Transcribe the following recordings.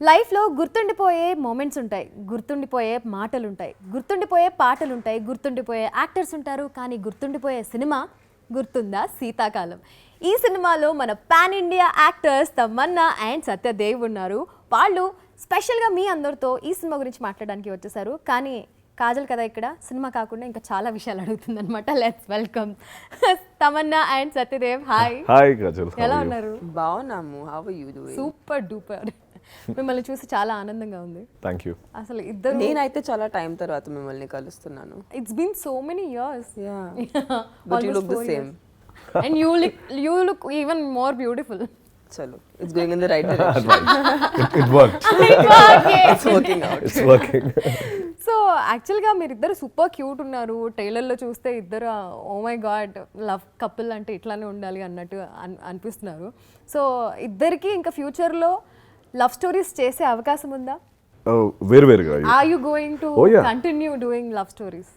లైఫ్లో గుర్తుండిపోయే మూమెంట్స్ ఉంటాయి, గుర్తుండిపోయే మాటలు ఉంటాయి, గుర్తుండిపోయే పాటలు ఉంటాయి, గుర్తుండిపోయే యాక్టర్స్ ఉంటారు. కానీ గుర్తుండిపోయే సినిమా గుర్తుందా శీతాకాలం. ఈ సినిమాలో మన pan India actors Tamannaah and Satyadev ఉన్నారు. వాళ్ళు స్పెషల్గా మీ అందరితో ఈ సినిమా గురించి మాట్లాడడానికి వచ్చేసారు. కానీ కాజల్ కదా ఇక్కడ సినిమా కాకుండా ఇంకా చాలా విషయాలు అడుగుతుంది అనమాట. Let's welcome Tamannaah and Satyadev. Hi. Hi Kajal, ఎలా ఉన్నారు? బాగున్నాము. How are you doing? Super duper. మిమ్మల్ని చూసి చాలా ఆనందంగా ఉంది. Thank you. అసలు ఇద్దరు, నేనైతే చాలా టైం తర్వాత మిమ్మల్ని కలుస్తున్నాను. It's been so many years. But you look the same. And you look even more beautiful. చలో, it's going in the right direction. It worked. It's working out. It's working. So యాక్చువల్గా మీరిద్దరు super cute ఉన్నారు. ట్రైలర్లో చూస్తే ఇద్దరు oh my god love couple అంటే ఇట్లానే ఉండాలి అన్నట్టు అనిపిస్తున్నారు. సో ఇద్దరికి ఇంకా ఫ్యూచర్లో లవ్ స్టోరీస్ చేసే అవకాశం ఉందా? వేరువేరుగా. Are you going to continue doing love stories?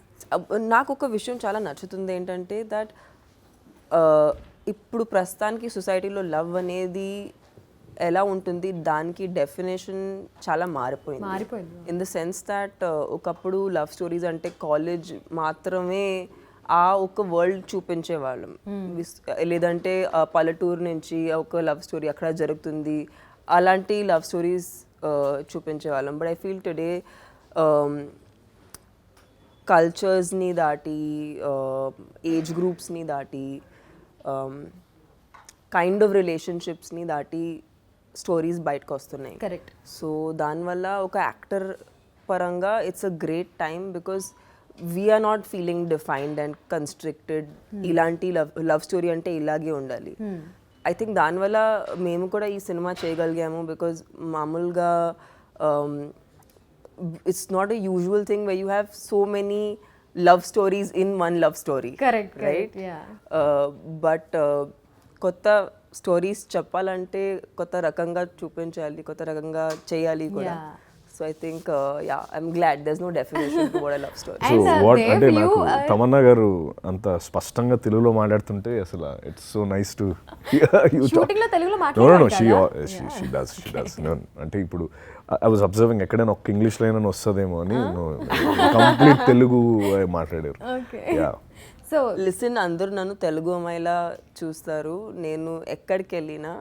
నాకు ఒక విషయం చాలా నచ్చుతుంది ఏంటంటే దట్ ఇప్పుడు ప్రస్తుతానికి సొసైటీలో లవ్ అనేది ఎలా ఉంటుంది, దానికి డెఫినేషన్ చాలా మారిపోయింది. ఇన్ ద సెన్స్ దట్ ఒకప్పుడు లవ్ స్టోరీస్ అంటే కాలేజ్ మాత్రమే ఆ ఒక వరల్డ్ చూపించే వాళ్ళం. లేదంటే పల్లెటూరు నుంచి ఒక లవ్ స్టోరీ అక్కడ జరుగుతుంది, అలాంటి లవ్ స్టోరీస్ చూపించేవాళ్ళం. బట్ ఐ ఫీల్ టుడే కల్చర్స్ని దాటి, ఏజ్ గ్రూప్స్ని దాటి, కైండ్ ఆఫ్ రిలేషన్షిప్స్ని దాటి స్టోరీస్ బయటకు వస్తున్నాయి. కరెక్ట్. సో దానివల్ల ఒక యాక్టర్ పరంగా it's a great time because we're not feeling defined and constricted. ఇలాంటి లవ్ స్టోరీ అంటే ఇలాగే ఉండాలి. ఐ థింక్ దానివల్ల మేము కూడా ఈ సినిమా చేయగలిగాము. బికాజ్ మామూలుగా it's not a usual thing where you have so many love stories in one love story. Correct, right? yeah. But కొత్త స్టోరీస్ చెప్పాలంటే కొత్త రకంగా చూపించాలి, కొత్త రకంగా చేయాలి కూడా. So I think I'm glad there is no definition to what I love story. So what అంటే నాకు తమన్నా గారు అంత స్పష్టంగా తెలుగులో మాట్లాడుతుంటే అసలు it's so nice to shooting లో తెలుగులో మాట్లాడారు. She does. అంటే ఇప్పుడు ఐ వాజ్ అబ్జర్వింగ్ ఎక్కడైనా ఒక్క ఇంగ్లీష్ లైన్ అని వస్తుందేమో అని కంప్లీట్ తెలుగు మాట్లాడారు. సో లిసన్, అందరూ నన్ను తెలుగు అమ్మాయిలా చూస్తారు. నేను ఎక్కడికి వెళ్ళినా,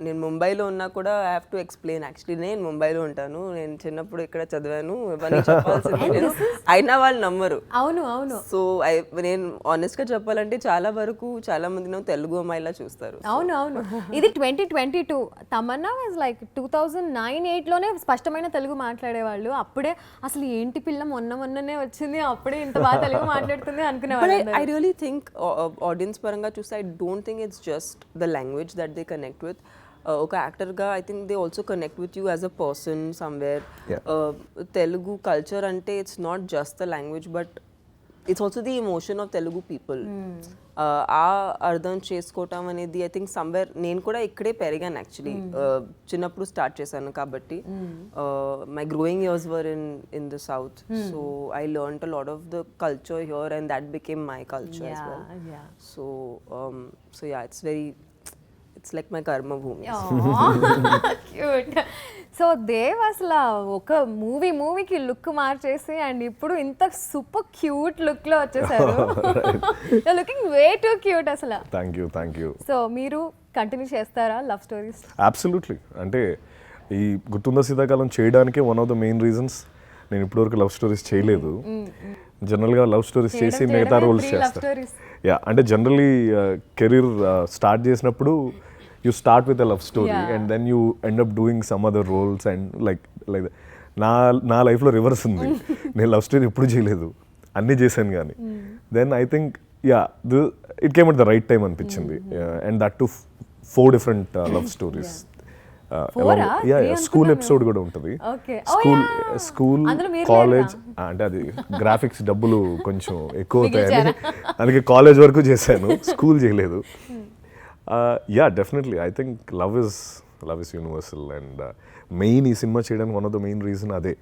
నేను ముంబైలో ఉన్నా కూడా I have to explain. Actually నేను ముంబైలో ఉంటాను, నేను చిన్నప్పుడు ఇక్కడ చదివాను, ఇవన్నీ చెప్పాల్సింది నేను. అయినా వాళ్ళు నమ్మరు. అవును అవును. సో నేను ఆనెస్ట్గా చెప్పాలంటే చాలా వరకు చాలా మంది నన్ను తెలుగు అమ్మాయిలా చూస్తారు. అవును అవును. ఇది 2022. తమన్నా వాజ్ లైక్ 2009-8లోనే స్పష్టమైన తెలుగు మాట్లాడేవాళ్ళు. అప్పుడే అసలు ఏంటి పిల్ల మొన్ననే వచ్చింది, అప్పుడే ఇంత బాగా తెలుగు మాట్లాడుతుంది అనుకునేవాళ్ళు. I think audience paranga chusta, I don't think it's just the language that they connect with. Oka actor ga I think they also connect with you as a person somewhere. Telugu culture ante it's not just the language but it's also the emotion of Telugu people. ఆ అర్థం చేసుకోవటం అనేది I think somewhere నేను కూడా ఇక్కడే పెరిగాను. Actually చిన్నప్పుడు start చేశాను కాబట్టి my growing years were in the south. So I learned a lot of the culture here and that became my culture as well. So yeah, it's like my కర్మ భూమి. Cute. So Dev అసలు ఒక మూవీకి look మార్చేసి and ఇప్పుడు ఇంత super cute look లో వచ్చేసారు. లుకింగ్ వే టూ క్యూట్ అసలు. Thank you. సో మీరు కంటిన్యూ చేస్తారా లవ్ స్టోరీస్? అబ్సల్యూట్లీ. అంటే ఈ గుర్తుందా శీతాకాలం చేయడానికి one of the main reasons, నేను ఇప్పటివరకు లవ్ స్టోరీస్ చేయలేదు. జనరల్గా లవ్ స్టోరీస్ చేసి మిగతా రోల్స్ చేస్తాను. యా, అంటే జనరల్లీ కెరీర్ స్టార్ట్ చేసినప్పుడు you start with a love story and then you end up doing some other roles and like నా లైఫ్లో రివర్స్ ఉంది. నేను లవ్ స్టోరీ ఎప్పుడు చేయలేదు, అన్నీ చేశాను. కానీ then I think it came at the right time అనిపించింది. And that too 4 different love stories. School episode కూడా ఉంటుంది. స్కూల్ కాలేజ్ అంటే అది గ్రాఫిక్స్ డబ్బులు కొంచెం ఎక్కువ అవుతాయని అందుకే కాలేజ్ వరకు చేశాను, స్కూల్ చేయలేదు. Definitely I think love is universal and main ఈ సినిమా చేయడానికి one of the main reason అదే.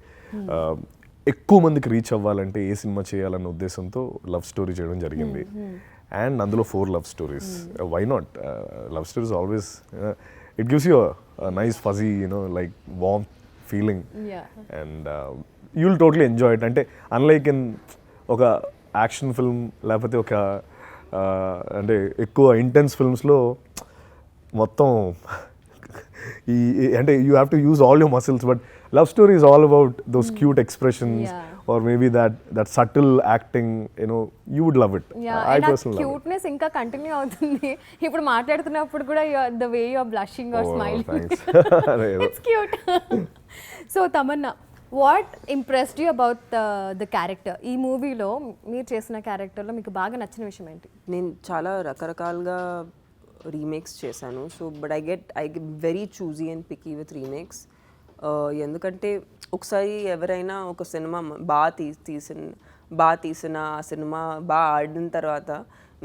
ఎక్కువ మందికి రీచ్ అవ్వాలంటే ఏ సినిమా చేయాలన్న ఉద్దేశంతో లవ్ స్టోరీ చేయడం జరిగింది. అండ్ అందులో 4 love stories. Why not? Love stories always it gives you a nice fuzzy, like warm feeling Yeah. And you will totally enjoy it. అంటే అన్లైక్ ఇన్ ఒక యాక్షన్ ఫిల్మ్ లేకపోతే ఒక అంటే ఎక్కువ ఇంటెన్స్ ఫిల్మ్స్లో మొత్తం అంటే you have to use all your muscles, but love story is all about those cute expressions or maybe that subtle acting, you would love it. I personally love it. Cuteness ఇంకా continue అవుతుంది. ఇప్పుడు మాట్లాడుతున్నప్పుడు కూడా the way you are blushing or smiling, it's cute. So Tamannaah, what impressed you about the character? ఈ మూవీలో మీరు చేసిన క్యారెక్టర్లో మీకు బాగా నచ్చిన విషయం ఏంటి? నేను చాలా రకరకాలుగా రీమేక్స్ చేశాను. So but I get very choosy and picky with remakes. ఎందుకంటే ఒకసారి ఎవరైనా ఒక సినిమా బాగా తీసిన ఆ సినిమా బాగా ఆడిన తర్వాత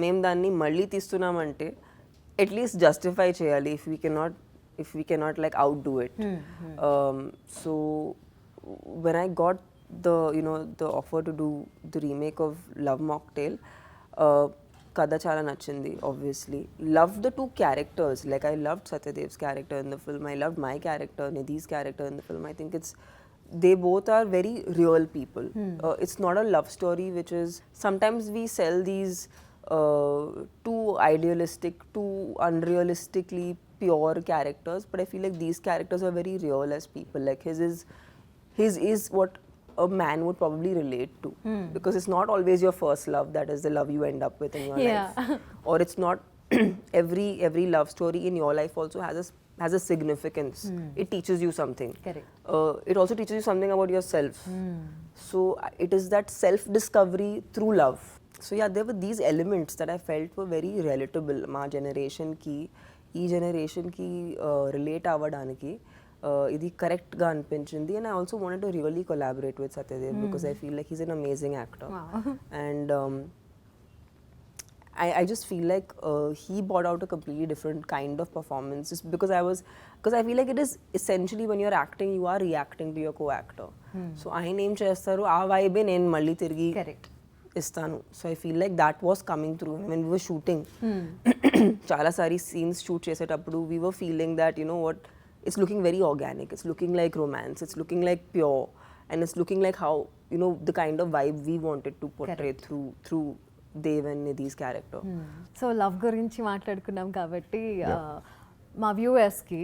మేము దాన్ని మళ్ళీ తీస్తున్నామంటే అట్లీస్ట్ జస్టిఫై చేయాలి if we cannot like out do it. So when I got the offer to do the remake of Love Mocktail, kada chala nachindi. Obviously loved the two characters. Like I loved Satyadev's character in the film, I loved my character, Nidhi's character in the film. I think they both are very real people. It's not a love story which is, sometimes we sell these too idealistic, too unrealistically pure characters, but I feel like these characters are very real as people. Like his is what a man would probably relate to, because it's not always your first love that is the love you end up with in your life, or it's not every love story in your life also has a significance. It teaches you something. Correct. It also teaches you something about yourself. So it is that self discovery through love. So yeah, there were these elements that I felt were very relatable ma generation ki relate avvadaniki. ఇది కరెక్ట్గా అనిపించింది. And I also wanted to really collaborate with Satyadev because I feel like he's an amazing actor. And I just feel like he brought out a completely different kind of performance, just because I feel like it is essentially when you're acting, you are reacting to your co-actor. So ఆయన ఏం చేస్తారు ఆ వైబే నేను మళ్ళీ తిరిగి ఇస్తాను. So I feel like that was coming through when we were shooting. చాలాసారి scenes shoot చేసేటప్పుడు we were feeling that what, it's looking very organic, it's looking like romance, it's looking like pure, and it's looking like how the kind of vibe we wanted to portray through Dev and Nidhi's character. So love గురించి మాట్లాడుకున్నాం కాబట్టి మా వ్యూవర్స్కి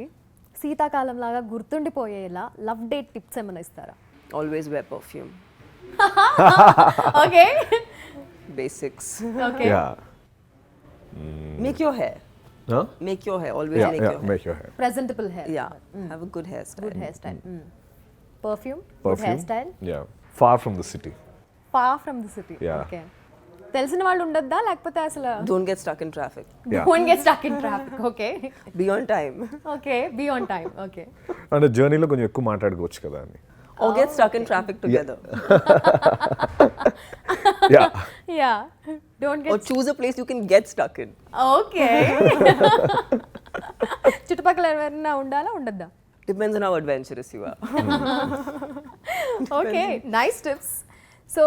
శీతాకాలం లాగా గుర్తుండిపోయేలా love date tips ఏమైనా ఇస్తారా? Always wear perfume. Okay. Basics. Okay. Yeah. Make your hair. Huh? Make your hair. Always make your hair. Make your hair. Presentable hair. Yeah. Have a good hairstyle. Good hairstyle. Perfume. Good hairstyle. Yeah. Far from the city. Far from the city. Yeah. Okay. తెలిసిన వాళ్ళు ఉండొద్దా లేకపోతే అసలు? Don't get stuck in traffic. Don't get stuck in traffic. Okay. Be on time. Okay. Be on time. Okay. అంటే జర్నీలో కొంచెం ఎక్కువ మాట్లాడుకోవచ్చు కదా అని. Or get stuck in traffic together. Yeah. Yeah. Don't get. Or choose a place you can get stuck in. Okay. చుట్టుపక్కల ఎవరైనా ఉండాలా ఉండద్దా? Depends on how adventurous you are. Okay. Nice tips. So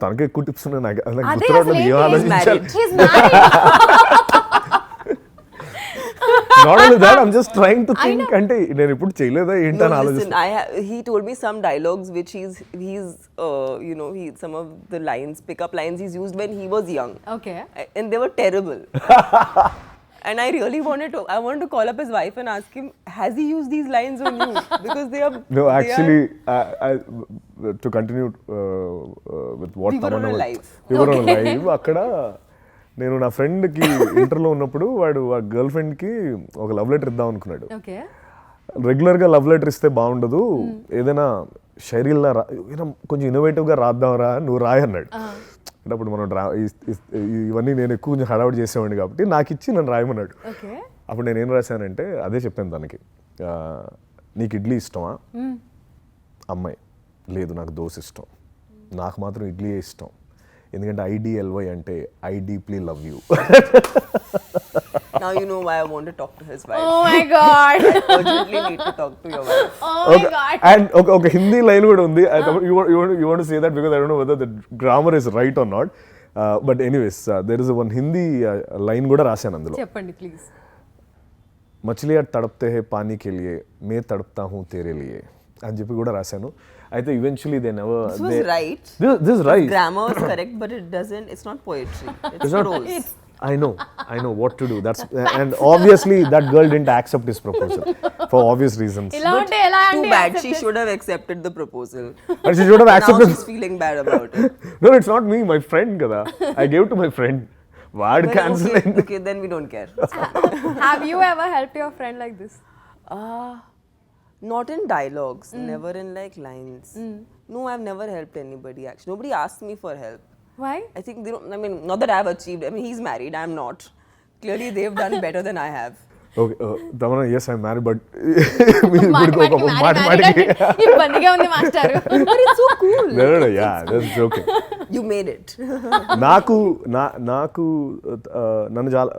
తనకే ఎక్కువ టిప్స్ ఉన్నాయి. నాకు అదే గుర్తురావట్లేదు, ఏం ఆలోచించాలి. He's married. Not only that, I'm just trying to think. అంటే నేను ఇప్పుడు చేయలేదా ఏంటని ఆలోచిస్తాను. He told me some dialogues which he's some of the lines, pick-up lines he's used when he was young. Okay. And they were terrible. And I really wanted to call up his wife and ask him, has he used these lines on you? Because they are... No, actually, to continue with what We were on a live. We were on a live. అక్కడ నేను నా ఫ్రెండ్కి ఇంటర్లో ఉన్నప్పుడు వాడు ఆ girl ఫ్రెండ్కి ఒక లవ్ లెటర్ ఇద్దాం అనుకున్నాడు. Okay. రెగ్యులర్గా లవ్ లెటర్ ఇస్తే బాగుండదు, ఏదైనా శైలిలా కొంచెం ఇన్నోవేటివ్గా రాద్దాంరా, నువ్వు రాయి అన్నాడు. అంటే అప్పుడు మనం ఇవన్నీ నేను ఎక్కువ కొంచెం హడావుడి చేసేవాడిని కాబట్టి నాకు ఇచ్చి నన్ను రాయమన్నాడు. అప్పుడు నేను ఏం రాశానంటే అదే చెప్పాను తనకి, నీకు ఇడ్లీ ఇష్టమా? అమ్మాయి, లేదు నాకు దోశ ఇష్టం. నాకు మాత్రం ఇడ్లీ ఇష్టం, ఎందుకంటే IDLY అంటే I deeply love you. Now you know why I want to talk to his wife. Oh my God. I urgently need to talk to your wife. Oh my God. And okay, Hindi line kuda undi. You want to say that because I don't know whether the grammar is right or not. But anyways, there is one Hindi line kuda rasanu andulo. Cheppandi please. मछलियाँ तड़पते हैं पानी के लिए, मैं तड़पता हूँ तेरे लिए. అని చెప్పి కూడా రాశాను. అయితే eventually they never This was right. this is right. Grammar is correct, but it doesn't. It's not poetry. It's not- prose. I know what to do. That's and obviously that girl didn't accept his proposal for obvious reasons. ఇలా ఉంటే ఎలా Too అండి bad. She should have accepted the proposal. But she should have Now accepted. she's feeling bad about it. No, it's not me, my friend kada. I gave to my friend. Word Well, cancel. okay, then we don't care. Have you ever help your friend like this? Not in dialogues, never in like lines. No, I've never helped anybody actually. Nobody asked me for help. Why? I think they don't, I mean, not that I've achieved. I mean, he's married, I'm not. Clearly, they've done better than I have. Okay, Damana, yes, I'm married, but ఇబ్బందిగా ఉంది master. But it's so cool. No, yeah, that's joking. You made it. నాకు నన్ను చాలా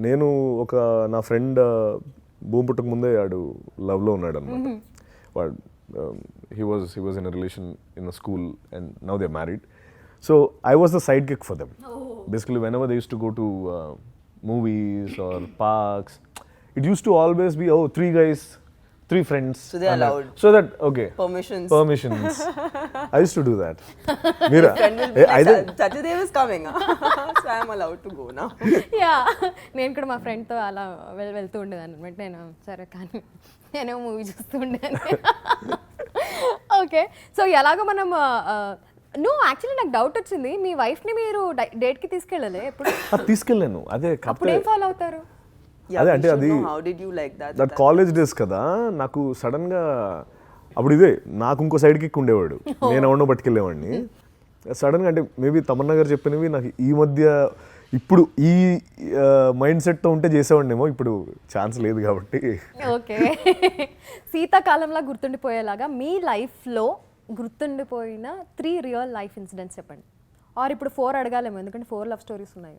నేను ఒక నా friend భూమి పుట్టక ముందే ఆడు లవ్లో ఉన్నాడు అనమాట. వాడు he was in a relation in a school and now they're married. So I was the sidekick for them. Basically, whenever they used to go to movies or parks, it used to always be, 3 guys, 3 friends. So they're and allowed. So that, okay. Permissions. I used to do that. Mira, Friend will be like, Satydev is coming. So I'm allowed to go now. Yeah, నేను కూడా మా ఫ్రెండ్తో అలా వెళ్తూ ఉండేదాన్ని అనమాట. నేను సరే కానీ నేను మూవీ చూస్తూ ఉండేదాన్ని. ఓకే, సో ఎలాగో మనం నువ్వు యాక్చువల్లీ నాకు డౌట్ వచ్చింది, మీ వైఫ్ని మీరు డేట్కి తీసుకెళ్ళలే ఎప్పుడు? తీసుకెళ్ళాను. అదే అప్పుడు ఏం ఫాలో అవుతారు? Yeah, అదే we అంటే should అది know how did you like that? That college days కదా, నాకు సడన్గా అప్పుడు ఇదే నాకు ఇంకో సైడ్కి ఎక్కి ఉండేవాడు, నేను ఎవరినో పట్టుకెళ్ళేవాడిని. సడన్గా అంటే మేబీ తమన్నా గారు చెప్పినవి నాకు ఈ మధ్య ఇప్పుడు ఈ మైండ్ సెట్తో ఉంటే చేసేవాడినేమో, ఇప్పుడు ఛాన్స్ లేదు కాబట్టి. ఓకే, శీతాకాలంలో గుర్తుండిపోయేలాగా మీ లైఫ్లో గుర్తుండిపోయిన 3 రియల్ లైఫ్ ఇన్సిడెంట్స్ చెప్పండి. ఆర్ ఇప్పుడు 4 అడగాలేమో, ఎందుకంటే 4 లవ్ స్టోరీస్ ఉన్నాయి.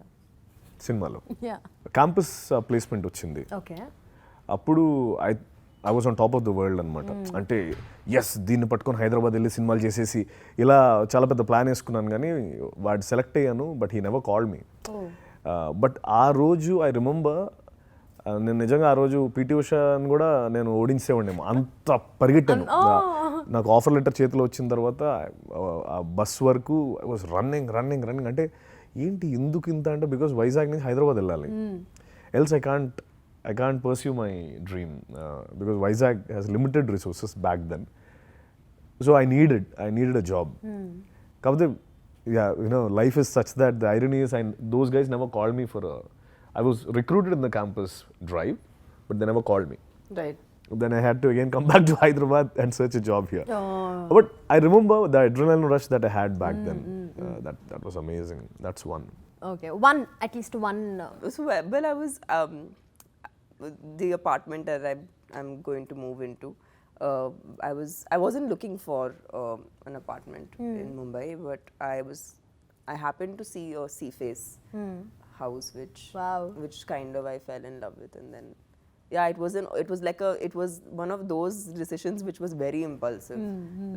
సినిమాలో యా, క్యాంపస్ ప్లేస్మెంట్ వచ్చింది. ఓకే. అప్పుడు I was on top of the world అనమాట. అంటే ఎస్, దీన్ని పట్టుకొని హైదరాబాద్ వెళ్ళి సినిమాలు చేసేసి ఇలా చాలా పెద్ద ప్లాన్ వేసుకున్నాను, కానీ వాడు సెలెక్ట్ అయ్యాను. But he never called me. But ఆ రోజు ఐ రిమెంబర్, నేను నిజంగా ఆ రోజు పీటీ ఉషాని కూడా నేను ఓడించేవాడినేమో, అంత పరిగెట్టాను. నాకు ఆఫర్ లెటర్ చేతిలో వచ్చిన తర్వాత ఆ బస్ వరకు ఐ వాజ్ రన్నింగ్. అంటే ఏంటి ఎందుకు ఇంత అంటే, బికాస్ వైజాగ్ నుంచి హైదరాబాద్ వెళ్ళాలి, else I can't pursue my dream, because Vizag has limited resources back then. So I needed a job. కాకపోతే life is such that the irony is those guys never called me for I was recruited in the campus drive, but they never called me. Right. Then I had to again come back to Hyderabad and search a job here. But I remember the adrenaline rush that I had back then. That was amazing. That's one. Okay, at least one. So well, I was the apartment that I'm going to move into. I wasn't looking for an apartment in Mumbai, but I happened to see a Seaface house, which kind of I fell in love with, and then yeah, it was one of those decisions which was very impulsive.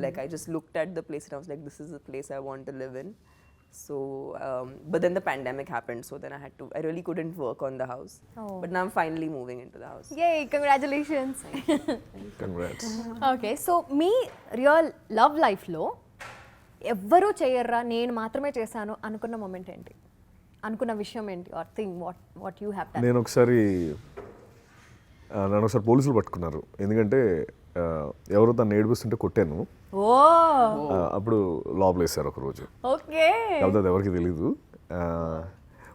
Like I just looked at the place and I was like, this is the place I want to live in. So but then the pandemic happened, so then I really couldn't work on the house. But now I'm finally moving into the house. Yay, congratulations. Congrats. Okay, so మీ real love లైఫ్లో ఎవ్వరూ చేయర్రా నేను మాత్రమే చేశాను అనుకున్న moment ఏంటి, అనుకున్న విషయం ఏంటి, or thing what you have done? నన్ను ఒకసారి పోలీసులు పట్టుకున్నారు, ఎందుకంటే ఎవరో తను ఏడిపిస్తుంటే కొట్టాను. అప్పుడు లోపల వేశారు ఒక రోజు. ఓకే, కాకపోతే అది ఎవరికి తెలీదు.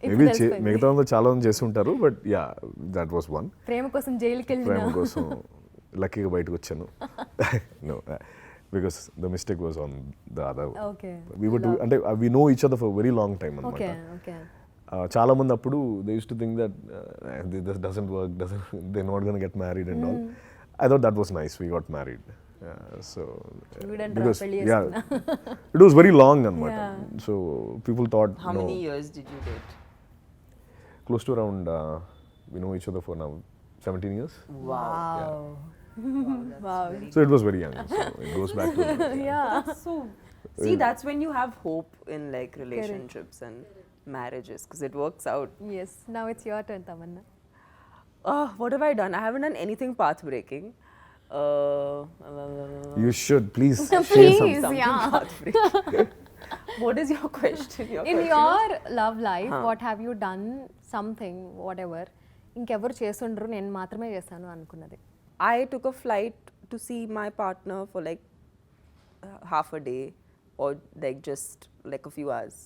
మేబీ మిగతా వాళ్ళు చాలా మంది చేసి ఉంటారు, but yeah, that was one. ప్రేమ కోసం జైలుకి వెళ్ళిన, ప్రేమ కోసం లక్కీగా బయటకు వచ్చాను. No, because the mistake was on the other. Okay, అంటే we know each other for very long time అనమాట. చాలా మంది అప్పుడు they used to think that this doesn't work, they not gonna get married and all. I thought that was nice. We got married. So because yeah, it was very long anamata. So people thought, how many years did you date? Close to around we know each other for now 17 years. Wow. Wow. So it was very young. So it goes back to yeah. So see, that's when you have hope in like relationships and marriages, because it works out. Yes, now it's your turn, Tamanna. What have I done? I haven't done anything path breaking. You should please share some. Please, something yeah. heartbreaking. What is your question? In your love life, what have you done something, whatever, ఇంకెవరు చేసుండ్రు నేను మాత్రమే చేశాను అనుకున్నది? I took a flight to see my partner for like half a day or like just like a few hours.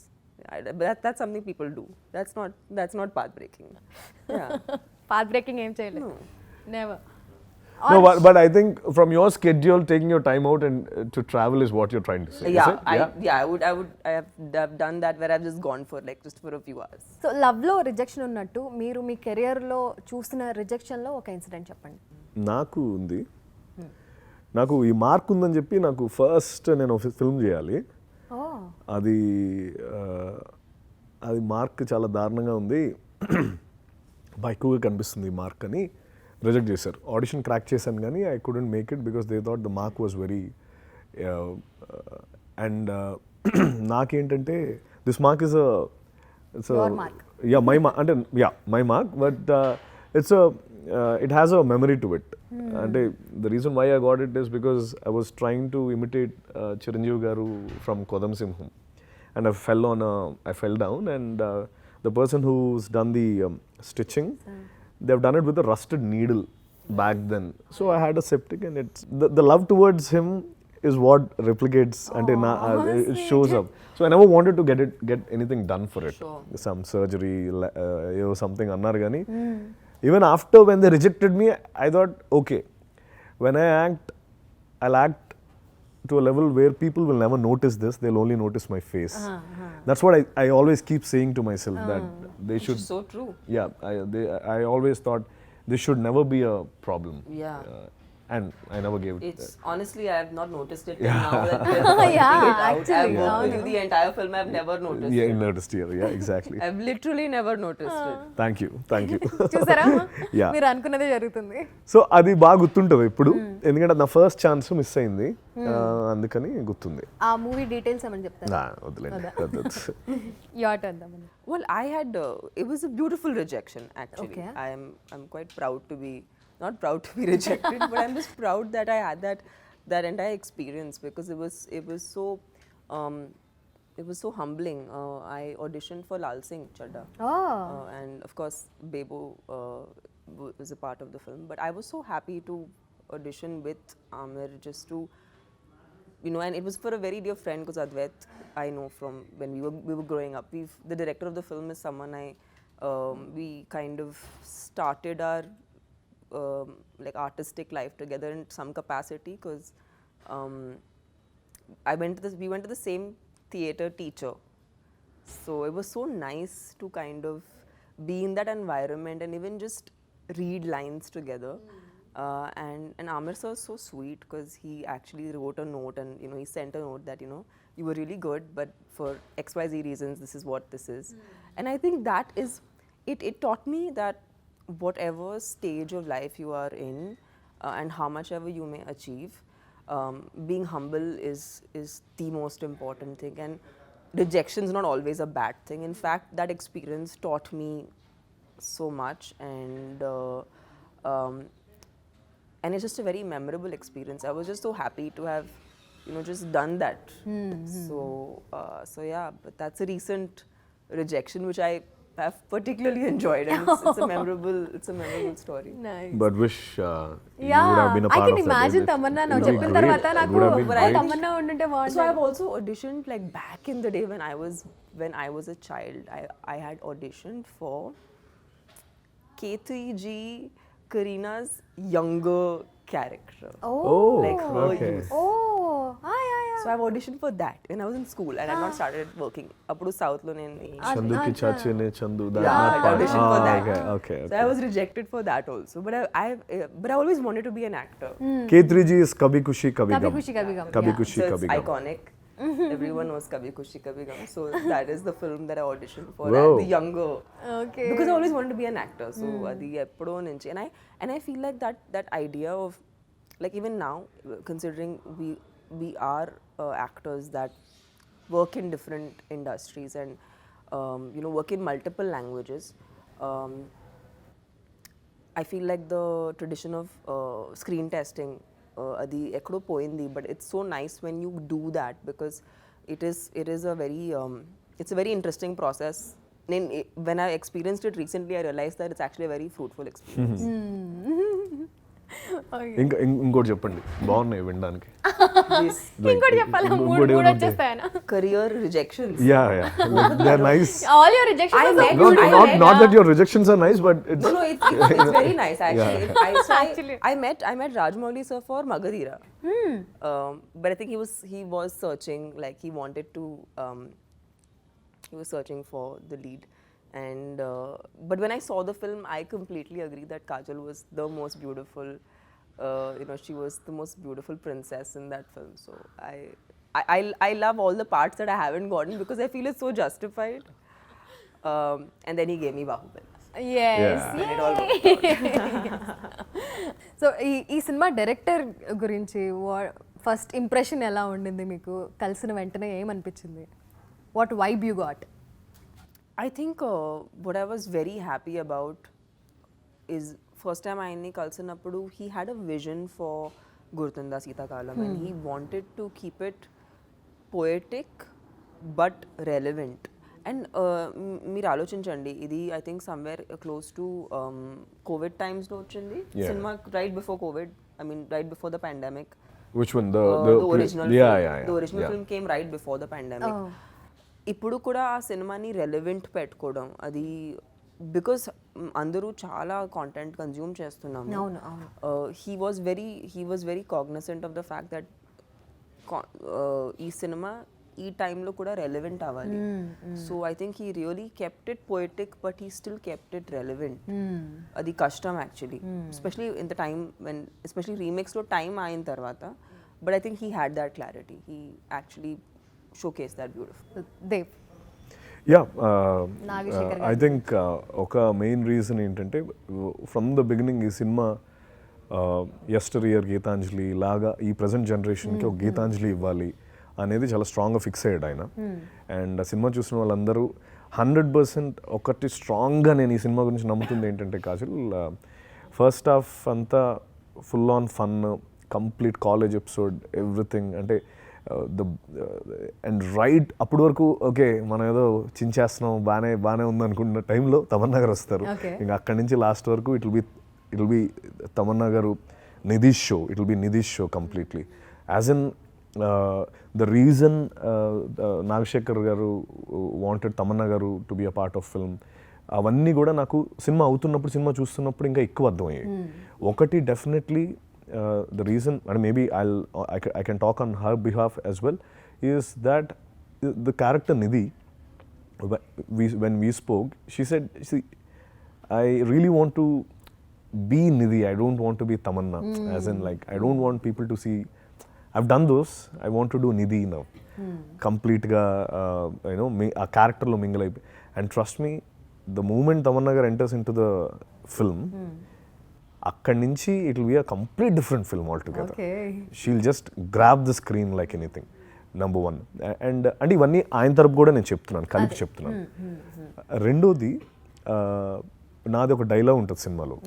But that's something people do. That's not path breaking. Yeah. Path breaking ఏం చేయలేదు. No. Never. No, but I think from your schedule, taking your time out and to travel is what you're trying to say. Yeah, is it? I have done that where I've just gone for like just for a few hours. So లవ్లో rejection ఉన్నట్టు మీరు మీ కెరియర్లో చూసిన రిజెక్షన్లో ఒక incident చెప్పండి. నాకు ఉంది. నాకు ఈ మార్క్ ఉందని చెప్పి నాకు ఫస్ట్ నేను ఫిల్మ్ చేయాలి. ఓ అది అది మార్క్ చాలా దారుణంగా ఉంది, బాగా ఎక్కువగా కనిపిస్తుంది ఈ మార్క్ అని రిజెక్ట్ చేశారు. ఆడిషన్ క్రాక్ చేశాను కానీ I couldn't make it because they thought the mark was very and నాకేంటంటే this mark is Your mark. My mark అంటే my mark but it has a memory to it. అంటే the reason why I got it is because I was trying to imitate Chiranjeev garu from Kodam Simham, and I fell down, and the person who's done the stitching, they've done it with a rusted needle back then. So I had a septic, and it's the love towards him is what replicates and it shows up. So I never wanted to get anything done for it. Sure. Some surgery, something annar gani. Even after when they rejected me, I thought, okay, when I act, I'll act to a level where people will never notice this, they'll only notice my face. That's what I always keep saying to myself, that they Which should, is so true. yeah, I always thought this should never be a problem. Yeah. And I never gave it. It's honestly, I have not noticed it till now that we are Yeah, pointing it out. actually, I've worked with no. you the entire film. I've never noticed Yeah, it. noticed here. Yeah, exactly. I've literally never noticed it. Thank you. చూసారా Yeah. మీరు అనుకున్నదే జరుగుతుంది. So అది బాగా గుర్తుంటుంది ఇప్పుడు, ఎందుకంటే నా ఫస్ట్ ఛాన్స్ మిస్ అయింది, అందుకని గుర్తుంది. ఆ మూవీ డీటెయిల్స్ ఏమని చెప్తారా? నా వదిలేండి. Your turn Thaman. Well, I had it was a beautiful rejection actually. Okay. I'm quite proud to be not proud to be rejected, but I'm just proud that I had that entire experience because it was so humbling. I auditioned for Lal Singh Chadda, oh and of course Bebo was a part of the film. But I was so happy to audition with Amir just to, you know, and it was for a very dear friend because Advait I know from when we were growing up. The director of the film is someone we kind of started our like artistic life together in some capacity because we went to the same theater teacher, so it was so nice to kind of be in that environment and even just read lines together. And Amir sir was so sweet because he actually wrote a note, and you know, he sent a note that, you know, you were really good, but for XYZ reasons this is what this is. And I think that is it taught me that whatever stage of life you are in and how much ever you may achieve, being humble is the most important thing, and rejection is not always a bad thing. In fact, that experience taught me so much, and it's just a very memorable experience. I was just so happy to have, you know, just done that. So yeah, but that's a recent rejection which I have particularly enjoyed, and it's a memorable story. Nice. But wish you yeah would have been a I part can of that. Imagine Tamannaah నువ్వు It would be చెప్పిన great. తర్వాత It నాకు would have been great. Tamannaah ఉండుంటే So బాగుంటుంది. I've also auditioned like back in the day when I was a child. I had auditioned for K3G, Karina's younger character. Oh, Like her okay. youth. Oh yeah yeah. So I've auditioned for that when I was in school and I've not started working. Appudu South lo nenu Chanduki chachine chandu. Yeah, I auditioned for that. Okay. So I was rejected for that also. But I always wanted to be an actor. K3G is Kabhi Khushi Kabhi Kabhi Gum. Khushi Kabhi Gum. Kabhi Yeah. Khushi So it's Kabhi Gum. iconic. Everyone knows Kabhi Khushi Kabhi Gum. So that is the film that I auditioned for. Wow. The younger. Okay. Because I always wanted to be an actor. So adi eppudo nunchi. And I feel like that idea of, like, even now, considering we are actors that work in different industries and you know, work in multiple languages. I feel like the tradition of screen testing adi ekdo poindi, but it's so nice when you do that, because it is a very it's a very interesting process. When I experienced it recently, I realized that it's actually a very fruitful experience. ఇంకా ఇంకోటి చెప్పండి, బాగున్నాయి వినడానికి. ఇంకోటి చెప్పాలా? మూడు వచ్చేస్తాయన. Career rejections. Yeah, they're nice. All your rejections are so Not, beautiful. not that your rejections are nice, but it's No, it's very nice actually. Yeah. Actually, I met Rajmouli sir for Magadhira. But I think he was searching, like he wanted to he was searching for the lead, and but when I saw the film, I completely agree that Kajal was the most beautiful. She was the most beautiful princess in that film. So I love all the parts that I haven't gotten, because I feel it's so justified. And then he gave me Bahubali. Yes. Yeah. And it all worked out. So ఈ cinema director గురించి first impression ఎలా ఉండింది మీకు? కలిసిన వెంటనే ఏమనిపించింది? What vibe you got? I think what I was very happy about is, first time ఆయన్ని కలిసినప్పుడు he had a vision for Gurthundha, seethakalam, and he wanted to keep it poetic but relevant. And మీరు ఆలోచించండి, ఇది I think somewhere close to COVID times లో వచ్చింది cinema, right before COVID, I mean right before the pandemic. which one? The original yeah, film. yeah, yeah. The original Yeah. film came right before the pandemic. ఇప్పుడు కూడా ఆ సినిమాని relevant పెట్టుకోవడం, అది because అందరూ చాలా కాంటెంట్ కన్జ్యూమ్ చేస్తున్నాము. He was very cognizant of the fact that ఈ సినిమా ఈ టైంలో కూడా రెలెవెంట్ అవ్వాలి. So I think he really kept it poetic, but he still kept it relevant. అది కష్టం actually, especially in the time when, especially రీమేక్స్లో time అయిన తర్వాత. But I think he had that clarity. He actually showcase that beautiful. Dev. Yeah, I think ఒక main reason ఏంటంటే, from the beginning ఈ cinema యస్టర్ year Gitanjali లాగా ఈ present జనరేషన్కి ఒక గీతాంజలి ఇవ్వాలి అనేది చాలా స్ట్రాంగ్గా ఫిక్స్ అయ్యాడు ఆయన. అండ్ ఆ సినిమా చూసిన వాళ్ళందరూ 100% ఒకటి స్ట్రాంగ్గా నేను ఈ సినిమా గురించి నమ్ముతుంది ఏంటంటే, కాజల్ ఫస్ట్ హాఫ్ అంతా full on fun, complete college episode, everything. అంటే అండ్ రైట్ అప్పటి వరకు ఓకే మనం ఏదో చించేస్తున్నాం, బాగానే ఉంది అనుకుంటున్న టైంలో తమన్నా గారు వస్తారు. ఇంకా అక్కడి నుంచి లాస్ట్ వరకు it will be Tamannaah garu Nidhish show completely. As in the reason Nagashekar garu wanted Tamannaah garu to be a part of film, అవన్నీ కూడా నాకు సినిమా అవుతున్నప్పుడు, సినిమా చూస్తున్నప్పుడు ఇంకా ఎక్కువ అర్థమయ్యాయి. ఒకటి definitely the reason, and maybe I can talk on her behalf as well, is that the character Nidhi, when we spoke, she said, see, I really want to be Nidhi, I don't want to be Tamanna. As in, like, I don't want people to see, I've done those, I want to do Nidhi now. Complete ga a character lo mingle ayi. And trust me, the moment Tamanna gar enters into the film, అక్కడి నుంచి it will be a complete different film all together. She will just grab the screen like anything, number one. And అంటే ఇవన్నీ ఆయన తరపు కూడా నేను చెప్తున్నాను, కలిపి చెప్తున్నాను. రెండోది, నాది ఒక డైలాగ్ ఉంటుంది సినిమాలో,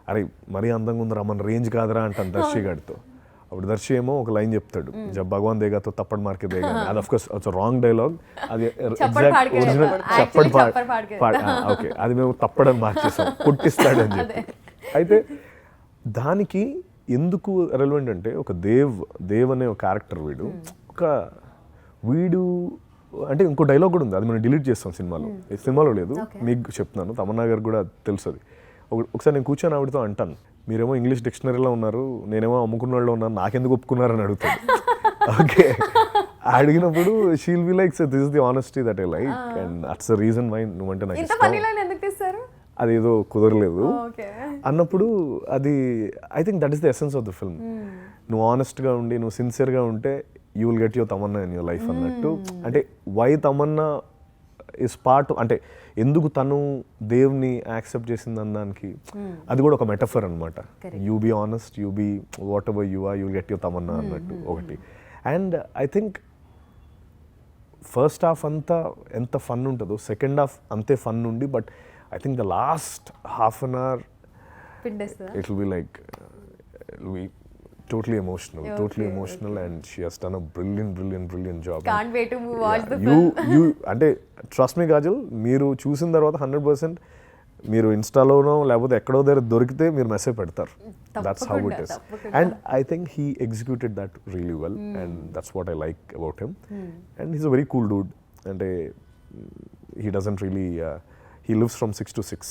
అరే మరీ అందంగా ఉందిరా, మన రేంజ్ కాదురా అంటాను దర్శి గారితో. అప్పుడు దర్శి ఏమో ఒక లైన్ చెప్తాడు, జబ్ భగవాన్ దేగాతో తప్పడ్ మార్కే దేగా. అది of course it's wrong dialogue, అది ఎగ్జాక్ట్ ఒరిజినల్ చప్పడ్ పాడ్. ఓకే, అది మేము తప్పడని మార్చేసాం, కొట్టిస్తాడు అని చెప్పి. అయితే దానికి ఎందుకు రెలవెంట్ అంటే, ఒక దేవ్ అనే ఒక క్యారెక్టర్ వీడు అంటే ఇంకో డైలాగ్ కూడా ఉంది, అది మనం డిలీట్ చేస్తాం సినిమాలో లేదు, మీకు చెప్తున్నాను, తమన్నా గారు కూడా తెలుసు. అది ఒకసారి నేను కూర్చొని ఆవిడతో అంటాను, మీరేమో ఇంగ్లీష్ డిక్షనరీలో ఉన్నారు, నేనేమో అమ్ముకున్న వాళ్ళు ఉన్నాను, నాకెందుకు ఒప్పుకున్నారని అడుగుతాను. ఓకే, అడిగినప్పుడు she will be like, so this is the honesty that I like, and that's the reason why నువ్వంటే నాకు ఇష్టం. అదేదో కుదరలేదు అన్నప్పుడు, అది I think that is the essence of the film. నువ్వు ఆనెస్ట్గా ఉండి, నువ్వు సిన్సియర్గా ఉంటే you will get your Tamannaah in your life అన్నట్టు. అంటే వై తమన్నా ఇస్ పార్ట్, అంటే ఎందుకు తను దేవుని యాక్సెప్ట్ చేసింది అన్నానికి అది కూడా ఒక మెటఫర్ అనమాట. You be honest, you be whatever you are, you will get your Tamannaah అన్నట్టు ఒకటి. And I think first half అంతా ఎంత ఫన్ ఉంటుందో, సెకండ్ హాఫ్ అంతే ఫన్ ఉండి, but I think the last half an hour, it will be like, totally emotional, and she has done a brilliant job. Can't wait to watch the you film. అంటే trust me Kajal, మీరు చూసిన తర్వాత 100% మీరు ఇన్స్టాలోనో లేకపోతే ఎక్కడో దగ్గర దొరికితే మీరు మెసేజ్ పెడతారు. That's how it is. And I think he executed that really well, and that's what I like about him. And he's a very cool Dude. అంటే he doesn't really he lives from 6 to 6.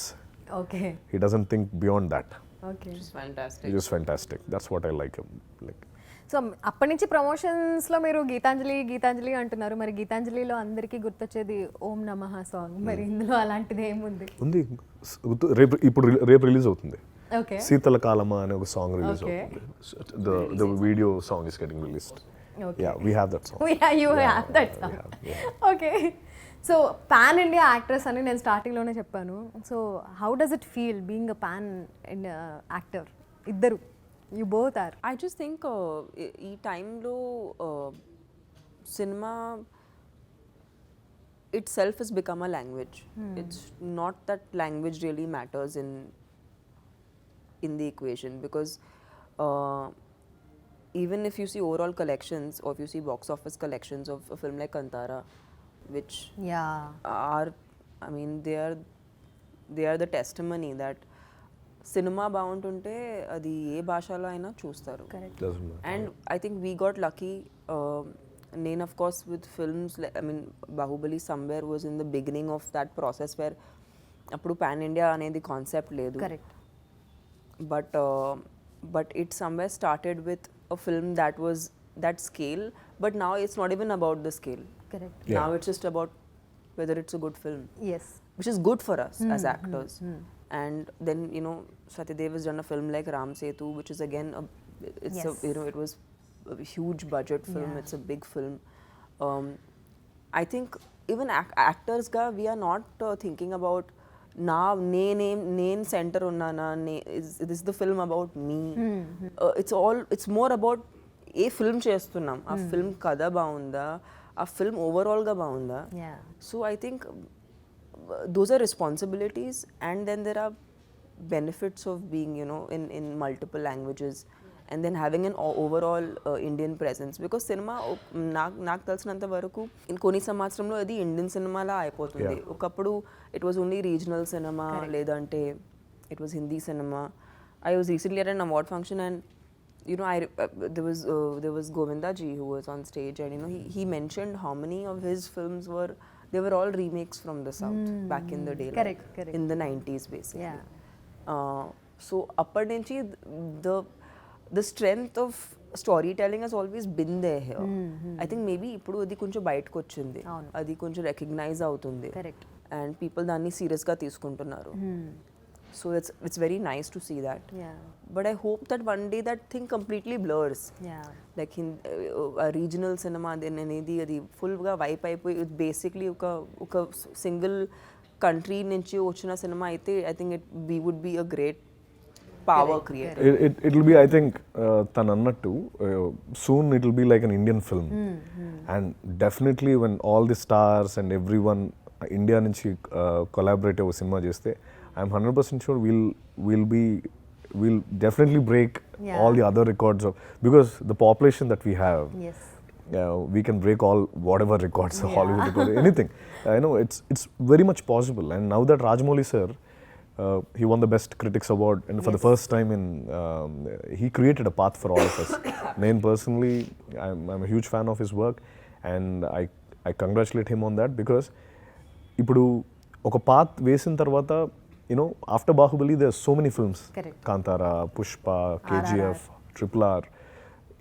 Okay. He doesn't think beyond that. Okay. Which is fantastic. He's just fantastic. That's what I like him. Like, so అప్పటి నుంచి ప్రమోషన్స్లో మీరు గీతాంజలి అంటున్నారు. మరి గీతాంజలిలో అందరికీ గుర్తొచ్చేది ఓం నమః song. మరి ఇందులో అలాంటిది ఏముంది? ఉంది. రేపు రిలీజ్ అవుతుంది. ఓకే. seethakalam అనే ఒక సాంగ్ రిలీజ్ Okay. అవుతుంది. The video song is getting released. Okay. Yeah, we have that song. Yeah, you have that song. Okay. So pan India actress అని నేను స్టార్టింగ్లోనే చెప్పాను. So how does it feel being a pan India actor? ఇద్దరు, you both are. I just think ఈ టైంలో cinema itself has become a language. It's not that language really matters in the equation, because even if you see overall collections, or if you see box office collections of a film like Kantara, which yeah are, I mean, they are the testimony that cinema బాగుంటుంటే అది ఏ భాషలో అయినా చూస్తారు. Doesn't matter. And I think we got lucky. Nain, of course, with films, I mean, Bahubali somewhere was in the beginning of that process where appudu pan India anedi concept ledu. Correct. But it somewhere started with a film that was that scale, but now it's not even about the scale. Correct. Yeah. Now it's just about whether it's a good film, yes. which is good for us as actors. And then, you know, Satyadev has done a film like Ram Setu, which is again it's Yes. it was a huge budget film. Yeah. It's a big film. I think even actors ga, we are not thinking about now name center unnana, is this the film about me? It's more about a film చేస్తున్నాం, ఆ film కథ బాగుందా, ఆ film ఓవరాల్గా బాగుందా. Yeah. So I think those are responsibilities, and then there are benefits of being, you know, in multiple languages, and then having an overall Indian presence, because cinema నాకు తెలిసినంత వరకు కొన్ని సంవత్సరంలో అది ఇండియన్ సినిమాలా అయిపోతుంది. ఒకప్పుడు it was only regional cinema, లేదంటే it was Hindi cinema. I was recently at an award function, and you know, there was Govinda ji who was on stage, and you know, he mentioned how many of his films they were all remakes from the south back in the day. Correct, like, correct. in the 90s basically. Yeah. So appar nunchi the strength of storytelling has always been there here. I think maybe ippudu adi konచెం బయటకు వచ్చింది, అది కొంచెం recognise అవుతుంది, correct. and people దాన్ని serious గా తీసుకుంటున్నారు. So it's very nice to see that. Yeah. But I hope that one day that thing completely blurs. Yeah. Like in a regional cinema అనేది అది ఫుల్గా వైప్ అయిపోయి బేసిక్లీ ఒక single country నుంచి వచ్చిన సినిమా అయితే I think we would be a great power creator. It'll be, I think, తను అన్నట్టు soon it'll be like an Indian film. And definitely when all the stars and everyone India నుంచి collaborate అయ్యే cinema చేస్తే I'm 100% sure we'll definitely break all the other records of, because the population that we have, Yes. we can break all whatever records, Hollywood record, anything. I know it's very much possible. And now that Rajamouli sir, he won the Best Critics Award, and for the first time he created a path for all of us. Nain personally, I'm a huge fan of his work, and I congratulate him on that, because ఇప్పుడు ఒక path వేసిన తర్వాత, you know, after Bahubali there's so many films. Correct. Kantara, Pushpa, KGF, RRR,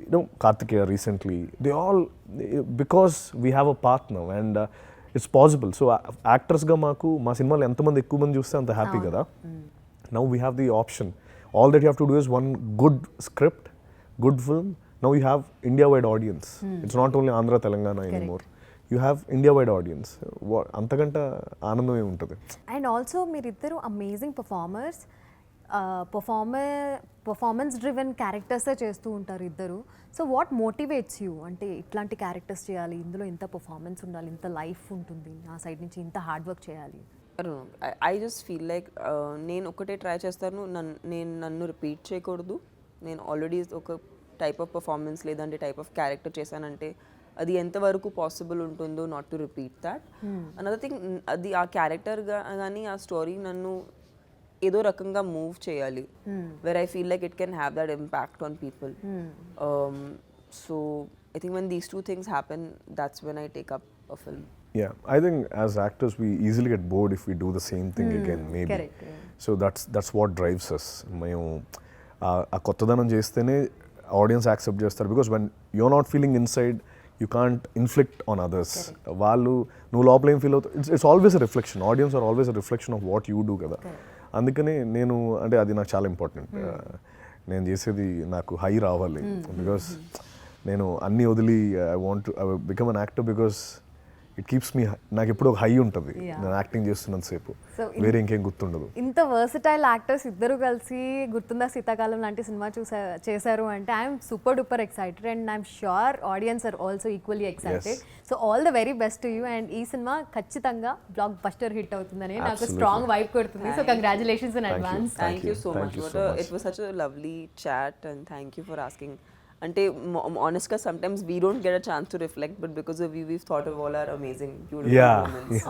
you know, Kartikeya recently. They all, because we have a path now, and it's possible. So actors ga maaku ma cinemalu entamandi ekku mandi chuste anta happy kada. Now we have the option. All that you have to do is one good script, good film. Now you have India-wide audience. It's not only Andhra, Telangana anymore. You have India-wide audience. అంతకంట ఆనందమే ఉంటుంది. And also మీరిద్దరు amazing performers, performance driven క్యారెక్టర్సే చేస్తూ ఉంటారు ఇద్దరు. So what motivates you? అంటే ఇట్లాంటి characters చేయాలి, ఇందులో ఇంత పర్ఫార్మెన్స్ ఉండాలి, ఇంత లైఫ్ ఉంటుంది, ఆ సైడ్ నుంచి ఇంత హార్డ్ వర్క్ చేయాలి. I don't know. I just feel like నేను ఒకటే ట్రై చేస్తాను, నేను నన్ను రిపీట్ చేయకూడదు. నేను ఆల్రెడీ ఒక టైప్ ఆఫ్ పర్ఫార్మెన్స్ లేదంటే టైప్ ఆఫ్ క్యారెక్టర్ చేశానంటే అది ఎంతవరకు పాసిబుల్ ఉంటుందో not to repeat that. Another thing, అది ఆ క్యారెక్టర్గా కానీ ఆ స్టోరీ నన్ను ఏదో రకంగా మూవ్ చేయాలి, where I feel like it can have that impact on people. So I think when these two things happen, that's when I take up a film. Yeah, I think as actors we easily get bored if we do the same thing again, maybe. Correct, yeah. So that's what drives us. మేము ఆ కొత్తదనం చేస్తేనే audience accept చేస్తారు, because when you're not feeling inside you can't inflict on others. వాళ్ళు నువ్వు లోపల ఏం feel అవుతావు, it's always a reflection. Audience are always a reflection of what you do కదా. అందుకని నేను అంటే అది నాకు చాలా ఇంపార్టెంట్. నేను చేసేది నాకు హై రావాలి, బికాస్ నేను అన్నీ వదిలి I want to become an actor, because it keeps me, నాకు ఎప్పుడు ఒక హై ఉంటుంది నేను యాక్టింగ్ చేస్తున్నంత సేపు, వేరే ఇంకేం గుర్తుండదు. ఇంత వర్సటైల్ యాక్టర్స్ ఇద్దరు కలిసి గుర్తుందా శీతాకాలం లాంటి సినిమా చేశారు అంటే I'm super duper excited and I'm sure audience are also equally excited. So all the very best to you. And ఈ సినిమా ఖచ్చితంగా బ్లాక్ బస్టర్ హిట్ అవుతుందని నాకు స్ట్రాంగ్ వైబ్ కొడుతుంది. So congratulations in advance. Thank you so much. It was such a lovely chat and thank you for asking. Ante honestly sometimes we don't get a chance to reflect, but because of you we've thought of all our amazing beautiful moments.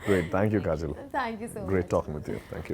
Great, thank you Kajal. Thank you so much. Great talking with you. Thank you.